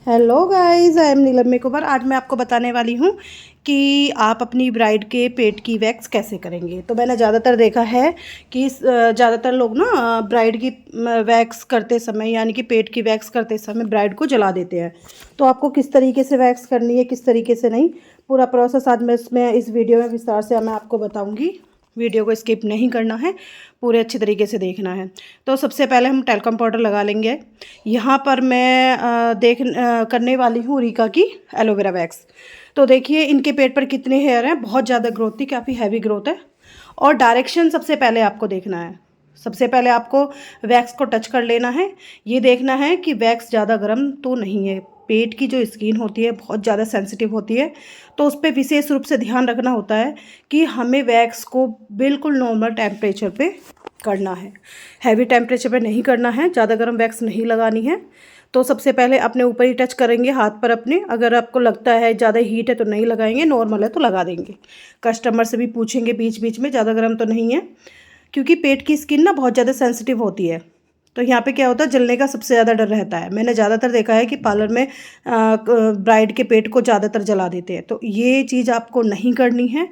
Hello guys, I am Neelam makeover. आज मैं आपको बताने वाली हूँ कि आप अपनी ब्राइड के पेट की वैक्स कैसे करेंगे। तो मैंने ज़्यादातर देखा है कि ज़्यादातर लोग ना ब्राइड की वैक्स करते समय, यानी कि पेट की वैक्स करते समय ब्राइड को जला देते हैं। तो आपको किस तरीके से वैक्स करनी है, किस तरीके से नहीं, पूरा प्रोसेस आज मैं इसमें इस वीडियो में विस्तार से मैं आपको बताऊँगी। वीडियो को स्किप नहीं करना है, पूरे अच्छे तरीके से देखना है। तो सबसे पहले हम टैल्कम पाउडर लगा लेंगे। यहाँ पर मैं करने वाली हूँ रीका की एलोवेरा वैक्स। तो देखिए इनके पेट पर कितने हेयर हैं, बहुत ज़्यादा ग्रोथ थी, काफ़ी हैवी ग्रोथ है। और डायरेक्शन सबसे पहले आपको देखना है। सबसे पहले आपको वैक्स को टच कर लेना है। ये देखना है कि वैक्स ज़्यादा गर्म तो नहीं है। पेट की जो स्किन होती है बहुत ज़्यादा सेंसिटिव होती है, तो उस पर विशेष रूप से ध्यान रखना होता है कि हमें वैक्स को बिल्कुल नॉर्मल टेम्परेचर पे करना है। हैवी टेम्परेचर पे नहीं करना है, ज़्यादा गर्म वैक्स नहीं लगानी है। तो सबसे पहले अपने ऊपर ही टच करेंगे, हाथ पर अपने। अगर आपको लगता है ज़्यादा हीट है तो नहीं लगाएंगे, नॉर्मल है तो लगा देंगे। कस्टमर से भी पूछेंगे बीच बीच में, ज़्यादा गर्म तो नहीं है, क्योंकि पेट की स्किन ना बहुत ज़्यादा सेंसिटिव होती है। तो यहाँ पे क्या होता है, जलने का सबसे ज़्यादा डर रहता है। मैंने ज़्यादातर देखा है कि पार्लर में ब्राइड के पेट को ज़्यादातर जला देते हैं। तो ये चीज़ आपको नहीं करनी है,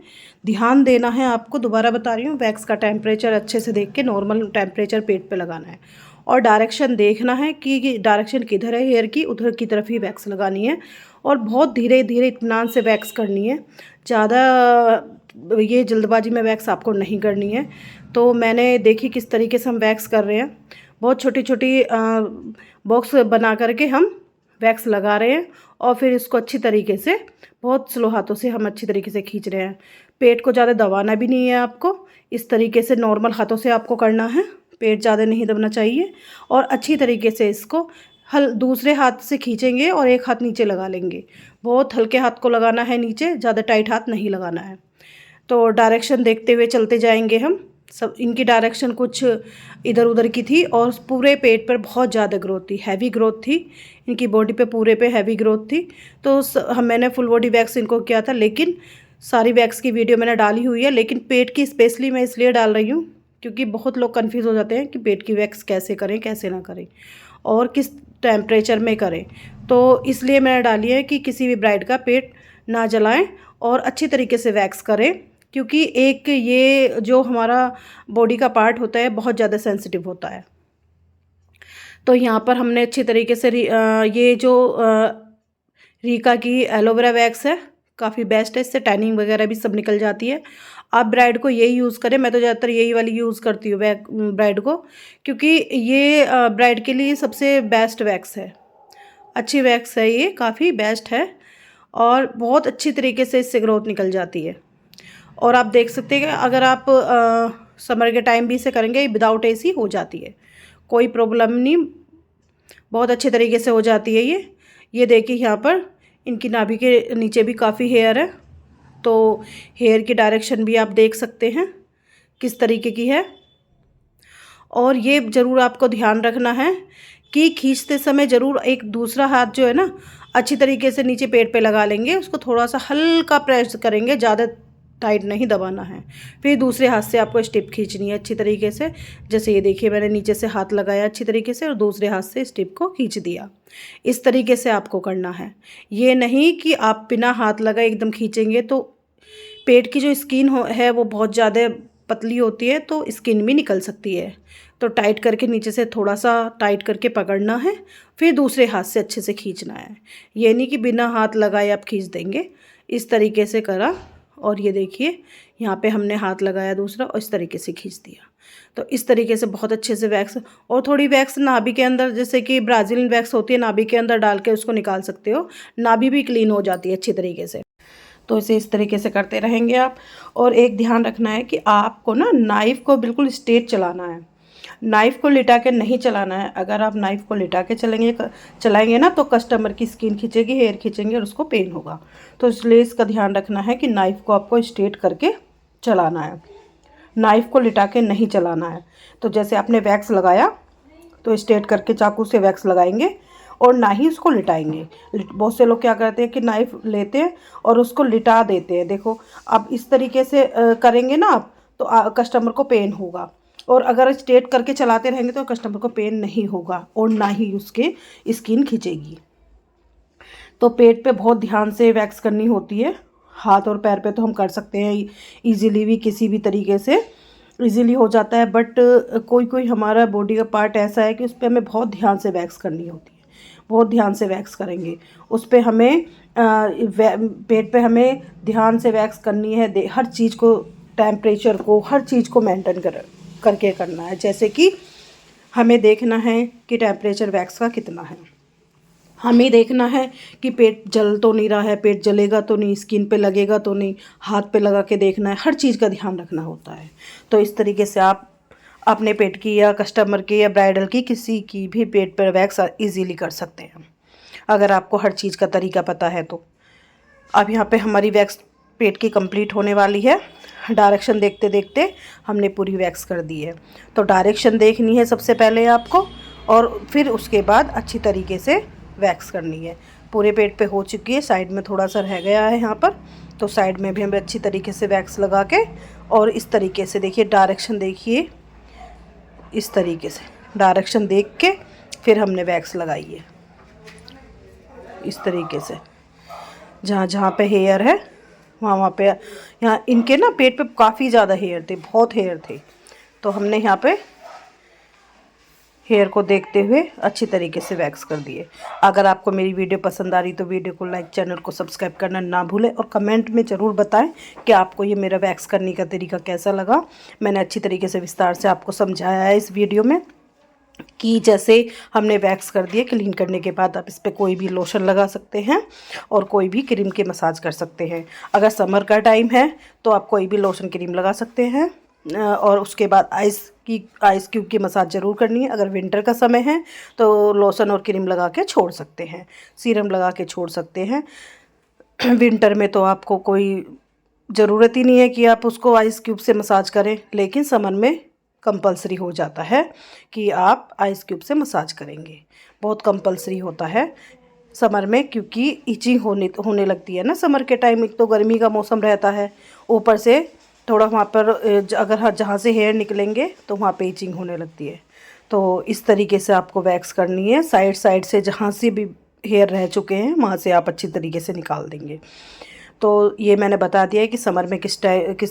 ध्यान देना है आपको। दोबारा बता रही हूँ, वैक्स का टेम्परेचर अच्छे से देख के नॉर्मल टेम्परेचर पेट पे लगाना है। और डायरेक्शन देखना है कि डायरेक्शन किधर है हेयर की, उधर की तरफ ही वैक्स लगानी है। और बहुत धीरे धीरे इत्मीनान से वैक्स करनी है, ज़्यादा ये जल्दबाजी में वैक्स आपको नहीं करनी है। तो मैंने देखी किस तरीके से हम वैक्स कर रहे हैं। बहुत छोटी छोटी बॉक्स बना करके हम वैक्स लगा रहे हैं, और फिर इसको अच्छी तरीके से बहुत स्लो हाथों से हम अच्छी तरीके से खींच रहे हैं। पेट को ज़्यादा दबाना भी नहीं है आपको, इस तरीके से नॉर्मल हाथों से आपको करना है। पेट ज़्यादा नहीं दबना चाहिए। और अच्छी तरीके से इसको दूसरे हाथ से खींचेंगे और एक हाथ नीचे लगा लेंगे। बहुत हल्के हाथ को लगाना है नीचे, ज़्यादा टाइट हाथ नहीं लगाना है। तो डायरेक्शन देखते हुए चलते जाएंगे हम। सब इनकी डायरेक्शन कुछ इधर उधर की थी, और पूरे पेट पर बहुत ज़्यादा ग्रोथ थी, हैवी ग्रोथ थी। इनकी बॉडी पे पूरे पे हैवी ग्रोथ थी। तो मैंने फुल बॉडी वैक्स इनको किया था, लेकिन सारी वैक्स की वीडियो मैंने डाली हुई है। लेकिन पेट की स्पेशली मैं इसलिए डाल रही हूँ क्योंकि बहुत लोग कन्फ्यूज़ हो जाते हैं कि पेट की वैक्स कैसे करें, कैसे ना करें, और किस टेम्परेचर में करें। तो इसलिए मैंने डाली है कि किसी भी ब्राइड का पेट ना जलाएं और अच्छी तरीके से वैक्स करें, क्योंकि एक ये जो हमारा बॉडी का पार्ट होता है बहुत ज़्यादा सेंसिटिव होता है। तो यहाँ पर हमने अच्छी तरीके से ये जो रीका की एलोवेरा वैक्स है, काफ़ी बेस्ट है। इससे टैनिंग वगैरह भी सब निकल जाती है। आप ब्राइड को यही यूज़ करें, मैं तो ज़्यादातर यही वाली यूज़ करती हूँ ब्राइड को, क्योंकि ये ब्राइड के लिए सबसे बेस्ट वैक्स है। अच्छी वैक्स है ये, काफ़ी बेस्ट है, और बहुत अच्छी तरीके से इससे ग्रोथ निकल जाती है। और आप देख सकते हैं कि अगर आप समर के टाइम भी इसे करेंगे, विदाउट एसी हो जाती है, कोई प्रॉब्लम नहीं, बहुत अच्छे तरीके से हो जाती है ये देखिए यहाँ पर इनकी नाभि के नीचे भी काफ़ी हेयर है। तो हेयर की डायरेक्शन भी आप देख सकते हैं किस तरीके की है। और ये ज़रूर आपको ध्यान रखना है कि खींचते समय ज़रूर एक दूसरा हाथ जो है ना अच्छी तरीके से नीचे पेट पे लगा लेंगे, उसको थोड़ा सा हल्का प्रेस करेंगे, ज़्यादा टाइट नहीं दबाना है। फिर दूसरे हाथ से आपको स्टिप खींचनी है अच्छी तरीके से। जैसे ये देखिए मैंने नीचे से हाथ लगाया अच्छी तरीके से और दूसरे हाथ से स्टिप को खींच दिया। इस तरीके से आपको करना है। ये नहीं कि आप बिना हाथ लगाए एकदम खींचेंगे तो पेट की जो स्किन है वो बहुत ज़्यादा पतली होती है, तो स्किन भी निकल सकती है। तो टाइट करके नीचे से थोड़ा सा टाइट करके पकड़ना है, फिर दूसरे हाथ से अच्छे से खींचना है। ये नहीं कि बिना हाथ लगाए आप खींच देंगे। इस तरीके से करा, और ये देखिए यहाँ पे हमने हाथ लगाया दूसरा और इस तरीके से खींच दिया। तो इस तरीके से बहुत अच्छे से वैक्स, और थोड़ी वैक्स नाभि के अंदर, जैसे कि ब्राज़ीलियन वैक्स होती है, नाभि के अंदर डाल के उसको निकाल सकते हो। नाभि भी क्लीन हो जाती है अच्छी तरीके से। तो इसे इस तरीके से करते रहेंगे आप। और एक ध्यान रखना है कि आपको ना नाइफ़ को बिल्कुल स्ट्रेट चलाना है, नाइफ़ को लिटा के नहीं चलाना है। अगर आप नाइफ़ को लिटा के चलाएंगे ना तो कस्टमर की स्किन खींचेगी, हेयर खींचेंगे और उसको पेन होगा। तो इसलिए इसका ध्यान रखना है कि नाइफ़ को आपको स्ट्रेट करके चलाना है, नाइफ़ को लिटा के नहीं चलाना है। तो जैसे आपने वैक्स लगाया तो स्ट्रेट करके चाकू से वैक्स लगाएंगे और ना ही उसको लिटाएंगे। बहुत से लोग क्या करते हैं कि नाइफ़ लेते हैं और उसको लिटा देते हैं। देखो अब इस तरीके से करेंगे ना आप तो कस्टमर को पेन होगा, और अगर स्ट्रेट करके चलाते रहेंगे तो कस्टमर को पेन नहीं होगा और ना ही उसके स्किन खींचेगी। तो पेट पे बहुत ध्यान से वैक्स करनी होती है। हाथ और पैर पे तो हम कर सकते हैं इजीली भी, किसी भी तरीके से इजीली हो जाता है, बट कोई कोई हमारा बॉडी का पार्ट ऐसा है कि उस पर हमें बहुत ध्यान से वैक्स करनी होती है। बहुत ध्यान से वैक्स करेंगे उस पर हमें, पेट पे हमें ध्यान से वैक्स करनी है। हर चीज़ को, टेम्परेचर को, हर चीज़ को मेंटेन करके करना है। जैसे कि हमें देखना है कि टेम्परेचर वैक्स का कितना है, हमें देखना है कि पेट जल तो नहीं रहा है, पेट जलेगा तो नहीं, स्किन पे लगेगा तो नहीं, हाथ पे लगा के देखना है। हर चीज़ का ध्यान रखना होता है। तो इस तरीके से आप अपने पेट की या कस्टमर की या ब्राइडल की किसी की भी पेट पर वैक्स इजीली कर सकते हैं, अगर आपको हर चीज़ का तरीका पता है तो। अब यहाँ पे हमारी वैक्स पेट की कंप्लीट होने वाली है। डायरेक्शन देखते देखते हमने पूरी वैक्स कर दी है। तो डायरेक्शन देखनी है सबसे पहले आपको, और फिर उसके बाद अच्छी तरीके से वैक्स करनी है। पूरे पेट पे हो चुकी है, साइड में थोड़ा सा रह गया है यहाँ पर, तो साइड में भी हमें अच्छी तरीके से वैक्स लगा के, और इस तरीके से देखिए, डायरेक्शन देखिए, इस तरीके से डायरेक्शन देख के फिर हमने वैक्स लगाई है। इस तरीके से जहाँ जहाँ पे हेयर है वहाँ वहाँ पे, यहाँ इनके ना पेट पे काफ़ी ज़्यादा हेयर थे, बहुत हेयर थे, तो हमने यहाँ पे हेयर को देखते हुए अच्छी तरीके से वैक्स कर दिए। अगर आपको मेरी वीडियो पसंद आ रही तो वीडियो को लाइक, चैनल को सब्सक्राइब करना ना भूलें, और कमेंट में ज़रूर बताएं कि आपको ये मेरा वैक्स करने का तरीका कैसा लगा। मैंने अच्छी तरीके से विस्तार से आपको समझाया है इस वीडियो में कि जैसे हमने वैक्स कर दिए, क्लीन करने के बाद आप इस पर कोई भी लोशन लगा सकते हैं और कोई भी क्रीम के मसाज कर सकते हैं। अगर समर का टाइम है तो आप कोई भी लोशन क्रीम लगा सकते हैं, और उसके बाद आइस क्यूब की मसाज ज़रूर करनी है। अगर विंटर का समय है तो लोशन और क्रीम लगा के छोड़ सकते हैं, सीरम लगा के छोड़ सकते हैं। विंटर में तो आपको कोई ज़रूरत ही नहीं है कि आप उसको आइस क्यूब से मसाज करें, लेकिन समर में कंपलसरी हो जाता है कि आप आइस क्यूब से मसाज करेंगे। बहुत कंपलसरी होता है समर में, क्योंकि इचिंग होने लगती है ना समर के टाइम। एक तो गर्मी का मौसम रहता है, ऊपर से थोड़ा वहाँ पर अगर जहाँ से हेयर निकलेंगे तो वहाँ पे इचिंग होने लगती है। तो इस तरीके से आपको वैक्स करनी है। साइड साइड से जहाँ से भी हेयर रह चुके हैं वहाँ से आप अच्छी तरीके से निकाल देंगे। तो ये मैंने बता दिया है कि समर में किस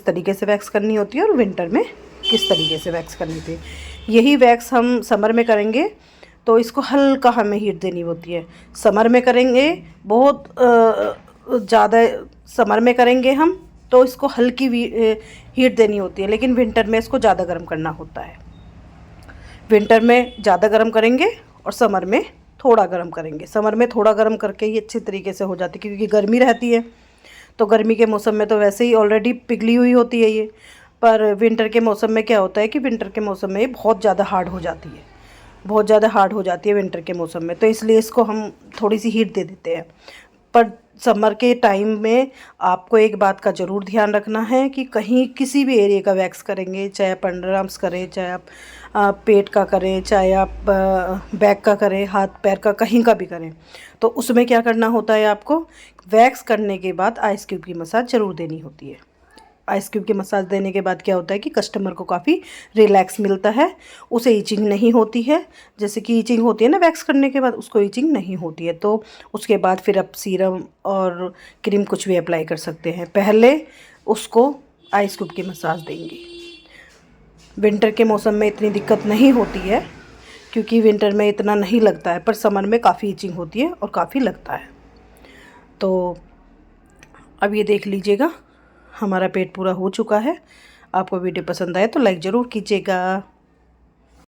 तरीके से वैक्स करनी होती है और विंटर में किस तरीके से वैक्स करनी थी। यही वैक्स हम समर में करेंगे तो इसको हल्का हमें हीट देनी होती है। समर में करेंगे बहुत ज़्यादा, समर में करेंगे हम तो इसको हल्की हीट देनी होती है, लेकिन विंटर में इसको ज़्यादा गर्म करना होता है। विंटर में ज़्यादा गर्म करेंगे और समर में थोड़ा गर्म करेंगे। समर में थोड़ा गर्म करके ही अच्छी तरीके से हो जाती है, क्योंकि गर्मी रहती है। तो गर्मी के मौसम में तो वैसे ही ऑलरेडी पिघली हुई होती है ये, पर विंटर के मौसम में क्या होता है कि विंटर के मौसम में ये बहुत ज़्यादा हार्ड हो जाती है, बहुत ज़्यादा हार्ड हो जाती है विंटर के मौसम में। तो इसलिए इसको हम थोड़ी सी हीट दे देते हैं। पर समर के टाइम में आपको एक बात का ज़रूर ध्यान रखना है कि कहीं किसी भी एरिया का वैक्स करेंगे, चाहे आप अंडर आर्म्स करें, चाहे आप पेट का करें, चाहे आप बैक का करें, हाथ पैर का, कहीं का भी करें, तो उसमें क्या करना होता है, आपको वैक्स करने के बाद आइस क्यूब की मसाज ज़रूर देनी होती है। आइस क्यूब की मसाज देने के बाद क्या होता है कि कस्टमर को काफ़ी रिलैक्स मिलता है, उसे ईचिंग नहीं होती है। जैसे कि ईचिंग होती है ना वैक्स करने के बाद, उसको ईचिंग नहीं होती है। तो उसके बाद फिर आप सीरम और क्रीम कुछ भी अप्लाई कर सकते हैं। पहले उसको आइस क्यूब की मसाज देंगे। विंटर के मौसम में इतनी दिक्कत नहीं होती है, क्योंकि विंटर में इतना नहीं लगता है, पर समर में काफ़ी ईचिंग होती है और काफ़ी लगता है। तो अब ये देख लीजिएगा, हमारा पेट पूरा हो चुका है। आपको वीडियो पसंद आए तो लाइक ज़रूर कीजिएगा।